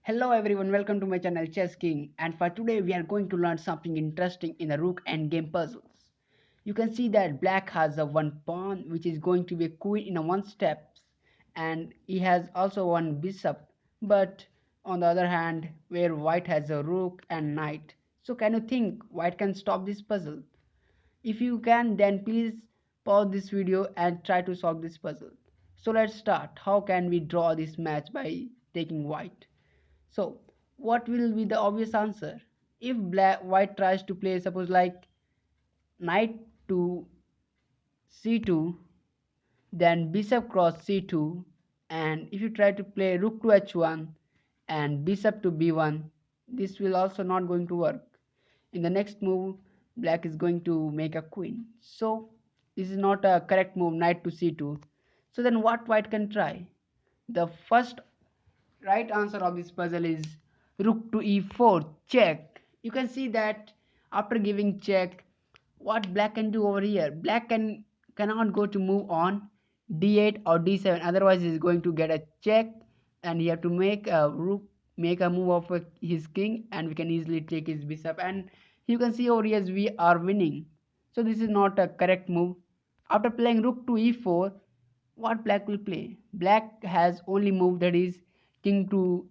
Hello everyone, welcome to my channel Chess King, and for today we are going to learn something interesting in the rook and game puzzles. You can see that black has a one pawn which is going to be a queen in a one step, and he has also one bishop, but on the other hand where white has a rook and knight. So can you think white can stop this puzzle? If you can, then please pause this video and try to solve this puzzle. So let's start. How can we draw this match by taking white? So, what will be the obvious answer? If white tries to play, suppose like knight to c2, then bishop cross c2, and if you try to play rook to h1 and bishop to b1, this will also not going to work. In the next move, black is going to make a queen. So, this is not a correct move, knight to c2. So then what white can try? The first right answer of this puzzle is rook to e4 check. You can see that after giving check, what black can do over here, black cannot go to move on d8 or d7, otherwise he is going to get a check, and he have to make a rook, make a move of his king, and we can easily take his bishop, and you can see over here we are winning. So this is not a correct move. After playing rook to e4, what black will play? Black has only move, that is king to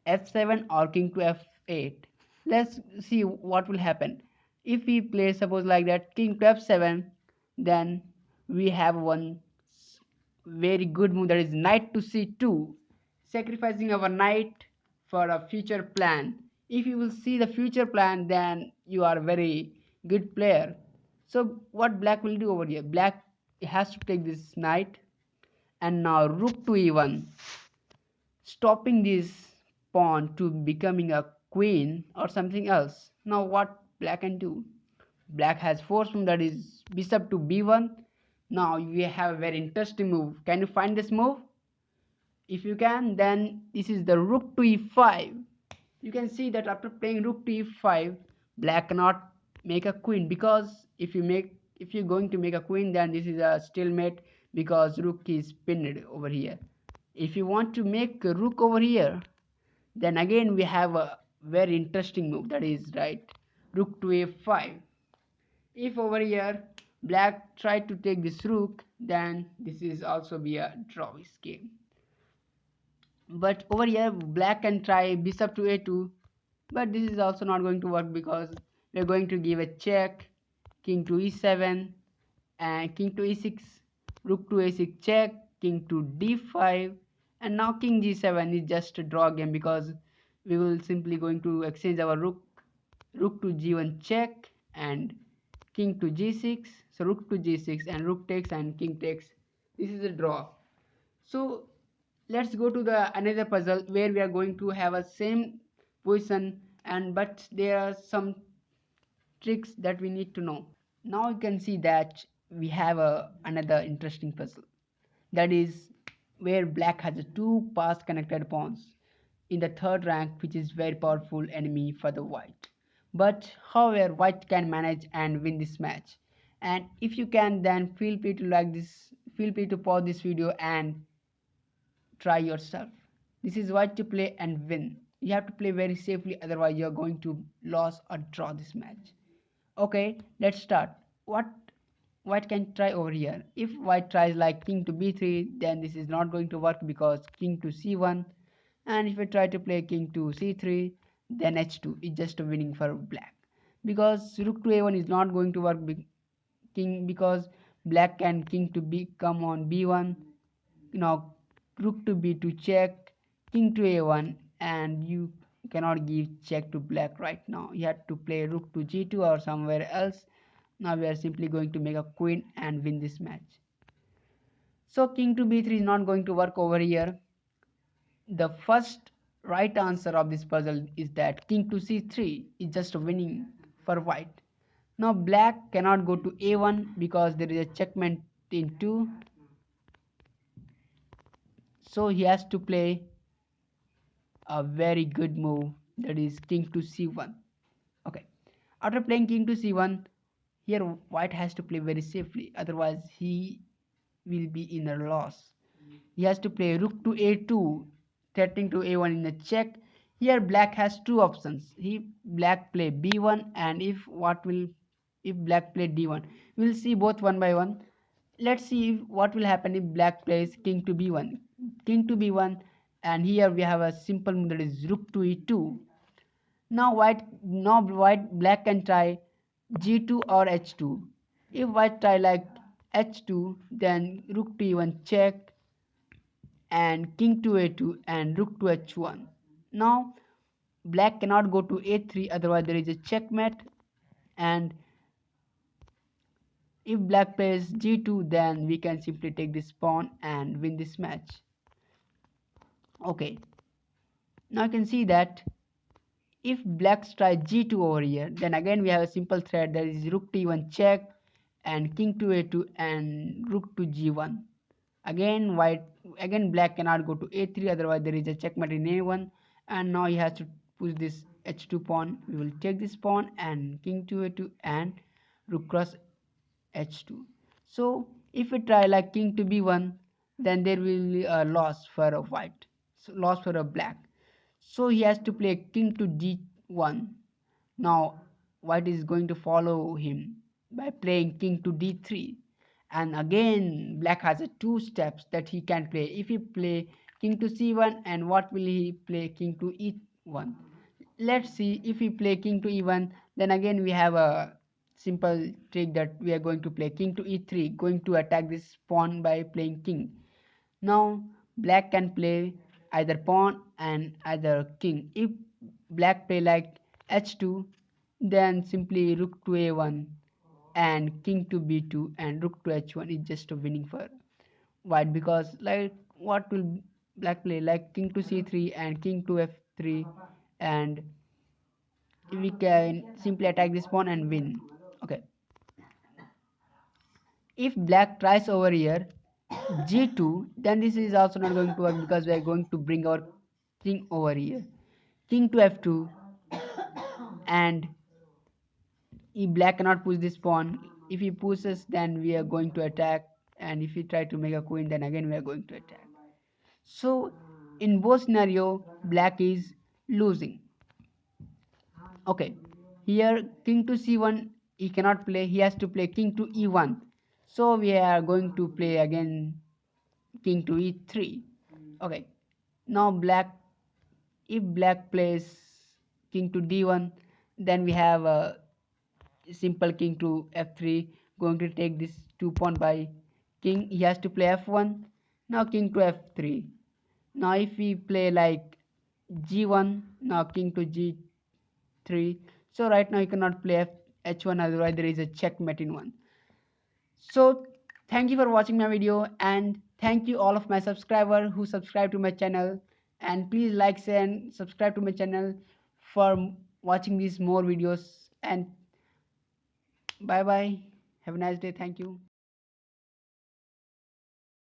f7 or king to f8. Let's see what will happen. If we play suppose like that king to f7, then we have one very good move, that is knight to c2, sacrificing our knight for a future plan. If you will see the future plan, then you are a very good player. So what black will do over here? Black has to take this knight, and now rook to e1, stopping this pawn to becoming a queen or something else. Now what black can do? Black has force move, that is bishop to b1. Now we have a very interesting move. Can you find this move? If you can, then this is the rook to e5. You can see that after playing rook to e5, black cannot make a queen, because if you're going to make a queen, then this is a stalemate because rook is pinned over here. If you want to make a rook over here, then again we have a very interesting move, that is right rook to a5. If over here black tried to take this rook, then this is also be a drawish game. But over here black can try bishop to a2, but this is also not going to work because we're going to give a check, king to e7 and king to e6, rook to a6 check, king to d5, and now king g7 is just a draw game because we will simply going to exchange our rook to g1 check and king to g6. So rook to g6 and rook takes and king takes, this is a draw. So let's go to the another puzzle where we are going to have a same position, and but there are some tricks that we need to know. Now you can see that we have another interesting puzzle, that is where black has a two pass connected pawns in the third rank, which is very powerful enemy for the white. But however white can manage and win this match, and if you can, then feel free to like this, feel free to pause this video and try yourself. This is what to play and win. You have to play very safely, otherwise you're going to lose or draw this match. Okay, let's start. What white can try over here? If white tries like king to b3, then this is not going to work because king to c1. And if we try to play king to c3, then h2 is just a winning for black. Because rook to a1 is not going to work king, because black can king to b come on b1. Now rook to b2 check, king to a1, and you cannot give check to black right now. You have to play rook to g2 or somewhere else. Now we are simply going to make a queen and win this match. So king to b3 is not going to work over here. The first right answer of this puzzle is that king to c3 is just winning for white. Now black cannot go to a1 because there is a checkmate in 2, so he has to play a very good move, that is king to c1. Okay, after playing king to c1, here white has to play very safely, otherwise he will be in a loss. He has to play rook to a2, threatening to a1 in a check. Here black has two options. He black play b1, and if black play d1, we'll see both one by one. Let's see what will happen if black plays king to b1. King to b1, and here we have a simple move, that is rook to e2. Now black can try g2 or h2. If white try like h2, then rook to e1 check, and king to a2 and rook to h1. Now black cannot go to a3, otherwise there is a checkmate. And if black plays g2, then we can simply take this pawn and win this match. Okay, now you can see that if black try g2 over here, then again we have a simple threat, that is rook to e1 check and king to a2 and rook to g1. Again black cannot go to a3, otherwise there is a checkmate in a1. And now he has to push this h2 pawn. We will take this pawn and king to a2 and rook cross h2. So if we try like king to b1, then there will be a loss for a white, so loss for a black. So he has to play king to d1. Now white is going to follow him by playing king to d3. And again black has a two steps that he can play. If he play king to c1, and what will he play? King to e1. Let's see. If we play king to e1, then again we have a simple trick that we are going to play king to e3, going to attack this pawn by playing king. Now black can play either pawn and either king. If black play like h2, then simply rook to a1 and king to b2 and rook to h1 is just a winning for white. Because like what will black play? Like king to c3 and king to f3, and we can simply attack this pawn and win. Okay, if black tries over here g2, then this is also not going to work, because we are going to bring our king over here. King to f2, and if black cannot push this pawn, if he pushes, then we are going to attack, and if he try to make a queen, then again we are going to attack. So in both scenario black is losing. Okay, here king to c1 he cannot play, he has to play king to e1. So we are going to play again king to e3. Okay, now if black plays king to d1, then we have a simple king to f3, going to take this 2 pawn by king. He has to play f1. Now king to f3. Now if we play like g1, now king to g3. So right now you cannot play h1, otherwise there is a checkmate in one. So thank you for watching my video, and thank you all of my subscribers who subscribe to my channel. And please like, share and subscribe to my channel for watching these more videos. And bye bye, have a nice day. Thank you.